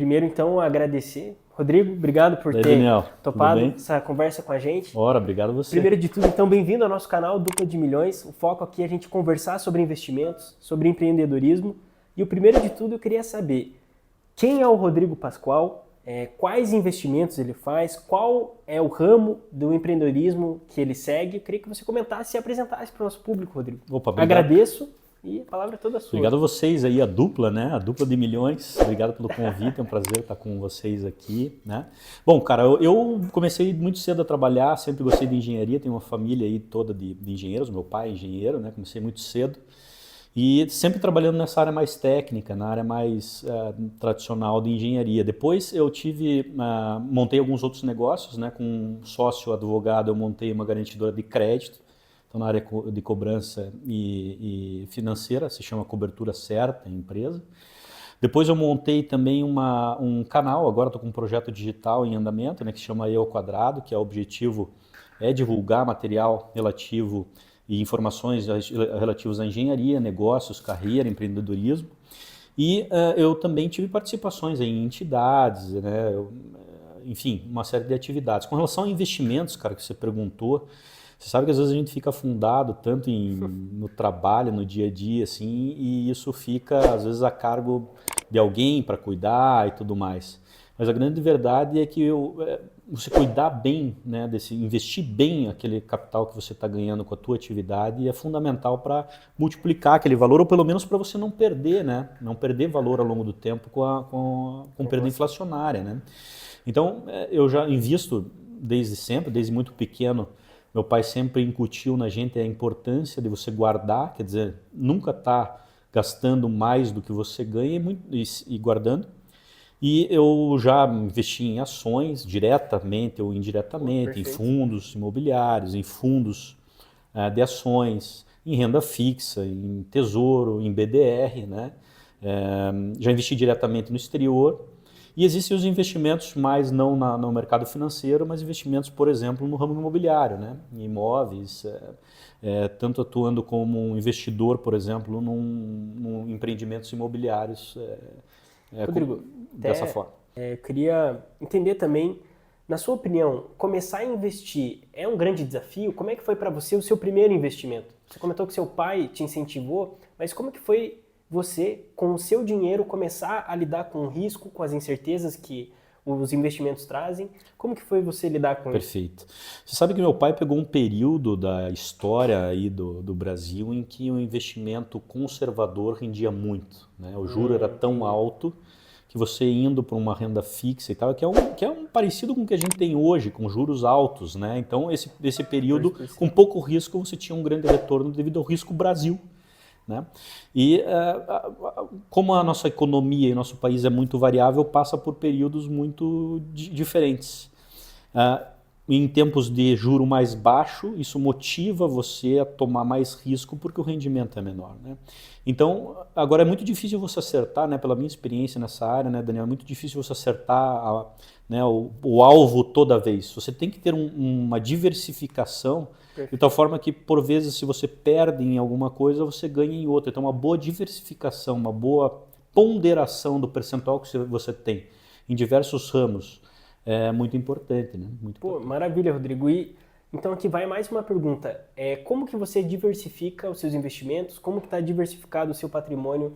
Primeiro, então, agradecer. Rodrigo, obrigado por Daí, ter Daniel, topado tudo bem? essa conversa com a gente. Ora, obrigado a você. Primeiro de tudo, então, bem-vindo ao nosso canal Dupla de Milhões. O foco aqui é a gente conversar sobre investimentos, sobre empreendedorismo. E o primeiro de tudo, eu queria saber quem é o Rodrigo Pascoal, quais investimentos ele faz, qual é o ramo do empreendedorismo que ele segue. Eu queria que você comentasse e apresentasse para o nosso público, Rodrigo. Opa, obrigado. Agradeço e a palavra é toda sua. Obrigado a vocês aí, a dupla, né? A dupla de milhões. Obrigado pelo convite, é um prazer estar com vocês aqui, né? Bom, cara, eu comecei muito cedo a trabalhar, sempre gostei de engenharia, tenho uma família aí toda de engenheiros, meu pai é engenheiro, né? Comecei muito cedo. E sempre trabalhando nessa área mais técnica, na área mais tradicional de engenharia. Depois eu montei alguns outros negócios, né? Com um sócio advogado eu montei uma garantidora de crédito, então na área de cobrança e financeira, se chama Cobertura Certa, a empresa. Depois eu montei também um canal, agora estou com um projeto digital em andamento, né? Que se chama E ao Quadrado, que o objetivo é divulgar material relativo e informações relativas à engenharia, negócios, carreira, empreendedorismo. E eu também tive participações em entidades, né? Enfim, uma série de atividades. Com relação a investimentos, cara, que você perguntou, você sabe que às vezes a gente fica afundado tanto no trabalho, no dia a dia, assim, e isso fica às vezes a cargo de alguém para cuidar e tudo mais. Mas a grande verdade é que você cuidar bem, né, investir bem aquele capital que você está ganhando com a tua atividade é fundamental para multiplicar aquele valor, ou pelo menos para você não perder, né, não perder valor ao longo do tempo com perda inflacionária, né. Então, eu já invisto desde sempre, desde muito pequeno. Meu pai sempre incutiu na gente a importância de você guardar, quer dizer, nunca estar gastando mais do que você ganha e guardando. E eu já investi em ações, diretamente ou indiretamente, em fundos imobiliários, em fundos de ações, em renda fixa, em tesouro, em BDR, né? Já investi diretamente no exterior. E existem os investimentos mais não no mercado financeiro, mas investimentos, por exemplo, no ramo imobiliário, né? Em imóveis, tanto atuando como um investidor, por exemplo, num empreendimentos imobiliários. Rodrigo, dessa forma. Eu queria entender também, na sua opinião, começar a investir é um grande desafio? Como é que foi para você o seu primeiro investimento? Você comentou que seu pai te incentivou, mas como que foi você, com o seu dinheiro, começar a lidar com o risco, com as incertezas que os investimentos trazem? Como que foi você lidar com isso? Perfeito. Você sabe que meu pai pegou um período da história aí do Brasil em que o investimento conservador rendia muito, né? O juro era tão alto que você indo para uma renda fixa e tal, que é um parecido com o que a gente tem hoje, com juros altos, né? Então, esse período, com pouco risco, você tinha um grande retorno devido ao risco Brasil, né? E como a nossa economia e nosso país é muito variável, passa por períodos muito diferentes. Em tempos de juro mais baixo, isso motiva você a tomar mais risco porque o rendimento é menor, né? Então, agora é muito difícil você acertar, né, pela minha experiência nessa área, né, Daniel, é muito difícil você acertar né, o alvo toda vez. Você tem que ter uma diversificação de tal forma que, por vezes, se você perde em alguma coisa, você ganha em outra. Então, uma boa diversificação, uma boa ponderação do percentual que você tem em diversos ramos é muito importante, né? Muito importante. Maravilha, Rodrigo. E então aqui vai mais uma pergunta. Como que você diversifica os seus investimentos? Como que está diversificado o seu patrimônio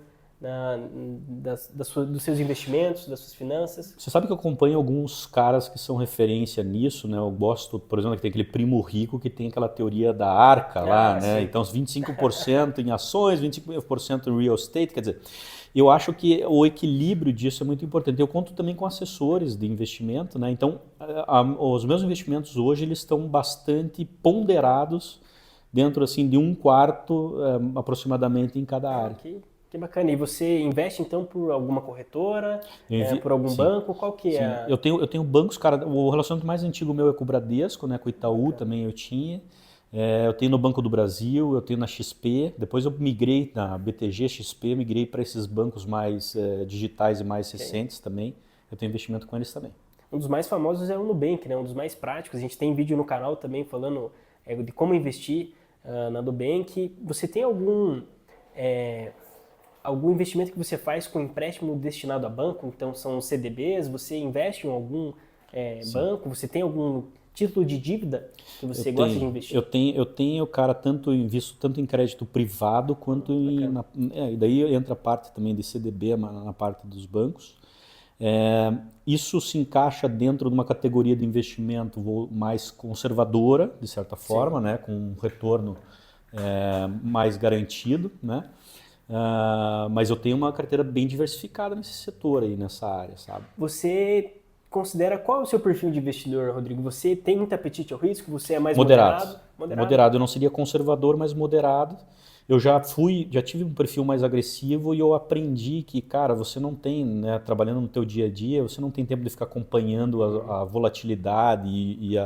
dos seus investimentos, das suas finanças? Você sabe que eu acompanho alguns caras que são referência nisso, né? Eu gosto, por exemplo, que tem aquele primo rico que tem aquela teoria da arca lá, né? Então, os 25% em ações, 25% em real estate, quer dizer, eu acho que o equilíbrio disso é muito importante. Eu conto também com assessores de investimento, né? Então, os meus investimentos hoje eles estão bastante ponderados dentro assim de 1/4 aproximadamente em cada área. Que bacana. E você investe então por alguma corretora, por algum banco? Qual que é? Eu tenho bancos, cara. O relacionamento mais antigo meu é com o Bradesco, né? Com o Itaú também eu tinha. Eu tenho no Banco do Brasil, eu tenho na XP, depois eu migrei na BTG, XP, migrei para esses bancos mais digitais e mais recentes também. Eu tenho investimento com eles também. Um dos mais famosos é o Nubank, né? Um dos mais práticos. A gente tem vídeo no canal também falando de como investir na Nubank. Você tem algum investimento que você faz com empréstimo destinado a banco, então são CDBs, você investe em algum banco, você tem algum título de dívida que você gosta de investir? Eu tenho, cara, invisto tanto em crédito privado quanto e daí entra a parte também de CDB na parte dos bancos. Isso se encaixa dentro de uma categoria de investimento mais conservadora, de certa forma, né, com um retorno mais garantido, né? Mas eu tenho uma carteira bem diversificada nesse setor aí, nessa área, sabe? Você considera qual é o seu perfil de investidor, Rodrigo? Você tem muito apetite ao risco? Você é mais Moderado. moderado? Moderado. Eu não seria conservador, mas moderado. Eu já tive um perfil mais agressivo e eu aprendi que, cara, você não tem, né, trabalhando no teu dia a dia, você não tem tempo de ficar acompanhando a volatilidade e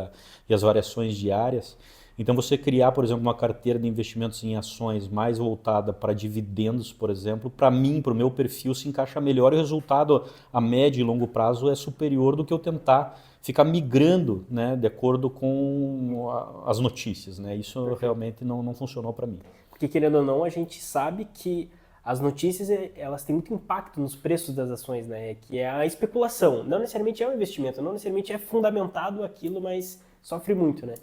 as variações diárias. Então, você criar, por exemplo, uma carteira de investimentos em ações mais voltada para dividendos, por exemplo, para mim, para o meu perfil, se encaixa melhor e o resultado a médio e longo prazo é superior do que eu tentar ficar migrando, né, de acordo com as notícias, né? Isso Perfeito. Realmente não funcionou para mim. Porque, querendo ou não, a gente sabe que as notícias elas têm muito impacto nos preços das ações, né? Que é a especulação. Não necessariamente é um investimento, não necessariamente é fundamentado aquilo, mas sofre muito, né?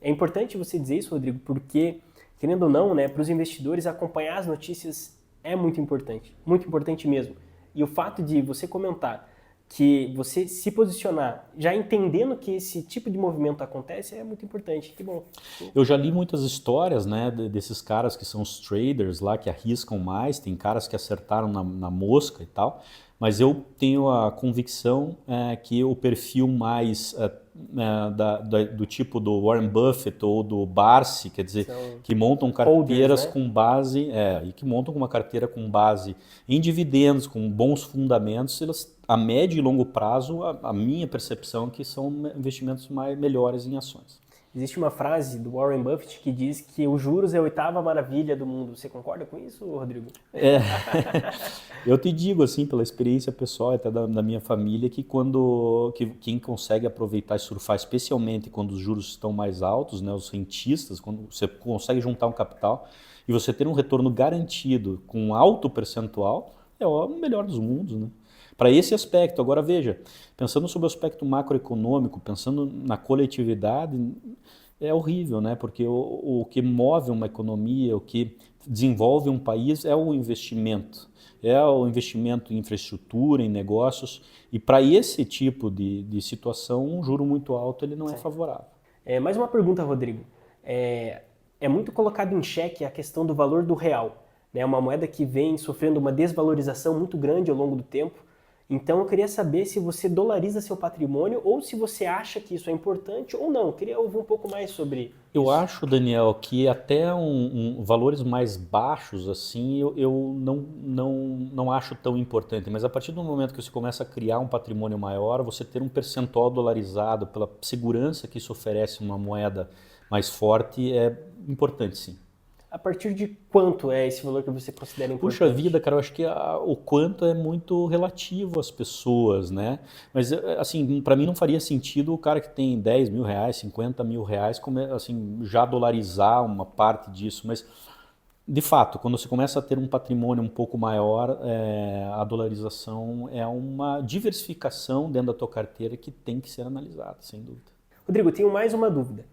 É importante você dizer isso, Rodrigo, porque, querendo ou não, né, para os investidores acompanhar as notícias é muito importante mesmo. E o fato de você comentar que você se posicionar já entendendo que esse tipo de movimento acontece é muito importante. Que bom. Eu já li muitas histórias, né, desses caras que são os traders lá, que arriscam mais, tem caras que acertaram na mosca e tal, mas eu tenho a convicção que o perfil mais do tipo do Warren Buffett ou do Barsi, quer dizer, que montam carteiras, né, com base, e que montam uma carteira com base em dividendos, com bons fundamentos, elas, a médio e longo prazo, a minha percepção é que são investimentos melhores em ações. Existe uma frase do Warren Buffett que diz que os juros é a 8ª maravilha do mundo. Você concorda com isso, Rodrigo? Eu te digo, assim, pela experiência pessoal até da minha família, que quem consegue aproveitar e surfar, especialmente quando os juros estão mais altos, né, os rentistas, quando você consegue juntar um capital e você ter um retorno garantido com um alto percentual, é o melhor dos mundos, né? Para esse aspecto. Agora veja, pensando sobre o aspecto macroeconômico, pensando na coletividade, é horrível, né? Porque o que move uma economia, o que desenvolve um país é o investimento em infraestrutura, em negócios, e para esse tipo de situação, um juro muito alto ele não é favorável. Mais uma pergunta, Rodrigo. É muito colocado em xeque a questão do valor do real, né? Uma moeda que vem sofrendo uma desvalorização muito grande ao longo do tempo. Então eu queria saber se você dolariza seu patrimônio ou se você acha que isso é importante ou não. Eu queria ouvir um pouco mais sobre isso. Eu acho, Daniel, que até valores mais baixos assim eu não acho tão importante, mas a partir do momento que você começa a criar um patrimônio maior, você ter um percentual dolarizado pela segurança que isso oferece uma moeda mais forte é importante, sim. A partir de quanto é esse valor que você considera importante? Puxa vida, cara, eu acho que o quanto é muito relativo às pessoas, né? Mas, assim, para mim não faria sentido o cara que tem 10 mil reais, 50 mil reais, assim, já dolarizar uma parte disso. Mas, de fato, quando você começa a ter um patrimônio um pouco maior, a dolarização é uma diversificação dentro da tua carteira que tem que ser analisada, sem dúvida. Rodrigo, tenho mais uma dúvida.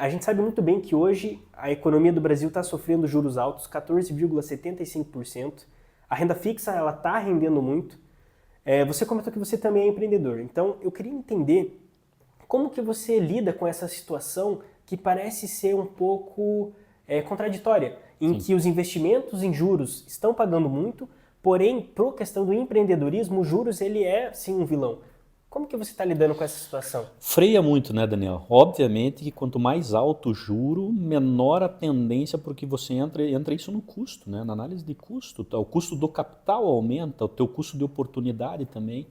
A gente sabe muito bem que hoje a economia do Brasil está sofrendo juros altos, 14,75%. A renda fixa está rendendo muito. Você comentou que você também é empreendedor. Então, eu queria entender como que você lida com essa situação que parece ser um pouco contraditória, em que os investimentos em juros estão pagando muito, porém, para a questão do empreendedorismo, os juros ele é, sim, um vilão. Como que você está lidando com essa situação? Freia muito, né, Daniel? Obviamente que quanto mais alto o juro, menor a tendência, porque você entra isso no custo, né? Na análise de custo. O custo do capital aumenta, o teu custo de oportunidade também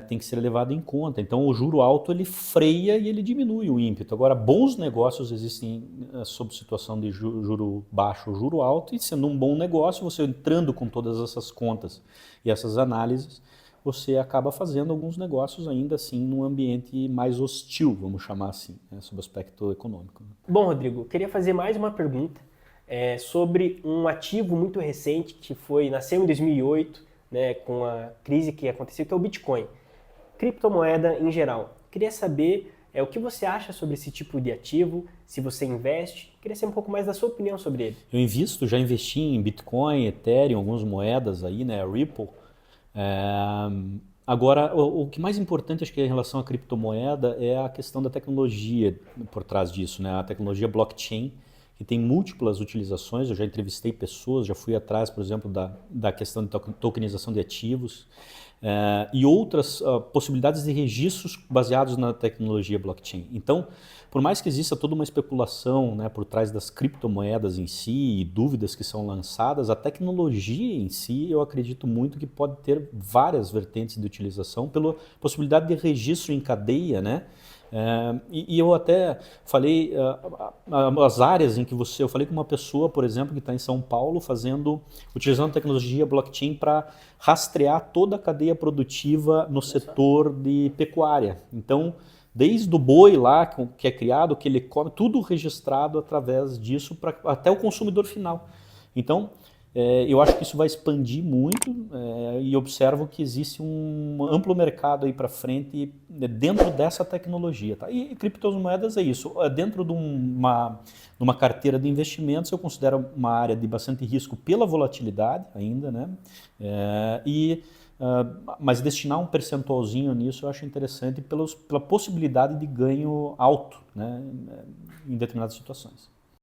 tem que ser levado em conta. Então o juro alto ele freia e ele diminui o ímpeto. Agora, bons negócios existem sob situação de juro baixo ou juro alto, e sendo um bom negócio, você entrando com todas essas contas e essas análises, você acaba fazendo alguns negócios ainda assim num ambiente mais hostil, vamos chamar assim, né, sob o aspecto econômico. Bom, Rodrigo, queria fazer mais uma pergunta. sobre um ativo muito recente que nasceu em 2008, né, com a crise que aconteceu, que é o Bitcoin. Criptomoeda em geral. Queria saber o que você acha sobre esse tipo de ativo, se você investe. Queria saber um pouco mais da sua opinião sobre ele. Eu já investi em Bitcoin, Ethereum, algumas moedas aí, né, Ripple. Agora, o que mais importante, acho que em relação à criptomoeda é a questão da tecnologia por trás disso, né? A tecnologia blockchain, que tem múltiplas utilizações. Eu já entrevistei pessoas, já fui atrás, por exemplo, da questão de tokenização de ativos e outras possibilidades de registros baseados na tecnologia blockchain. Então, por mais que exista toda uma especulação, né, por trás das criptomoedas em si e dúvidas que são lançadas, a tecnologia em si, eu acredito muito que pode ter várias vertentes de utilização pela possibilidade de registro em cadeia, né? E eu até falei as áreas em que eu falei com uma pessoa, por exemplo, que está em São Paulo utilizando a tecnologia blockchain para rastrear toda a cadeia produtiva no setor de pecuária. Então, desde o boi lá que é criado, que ele come, tudo registrado através disso até o consumidor final. Então, eu acho que isso vai expandir muito e observo que existe um amplo mercado aí para frente dentro dessa tecnologia. Tá? E criptomoedas é isso. Dentro de uma carteira de investimentos, eu considero uma área de bastante risco pela volatilidade ainda, né? Mas destinar um percentualzinho nisso eu acho interessante pela possibilidade de ganho alto, né, em determinadas situações.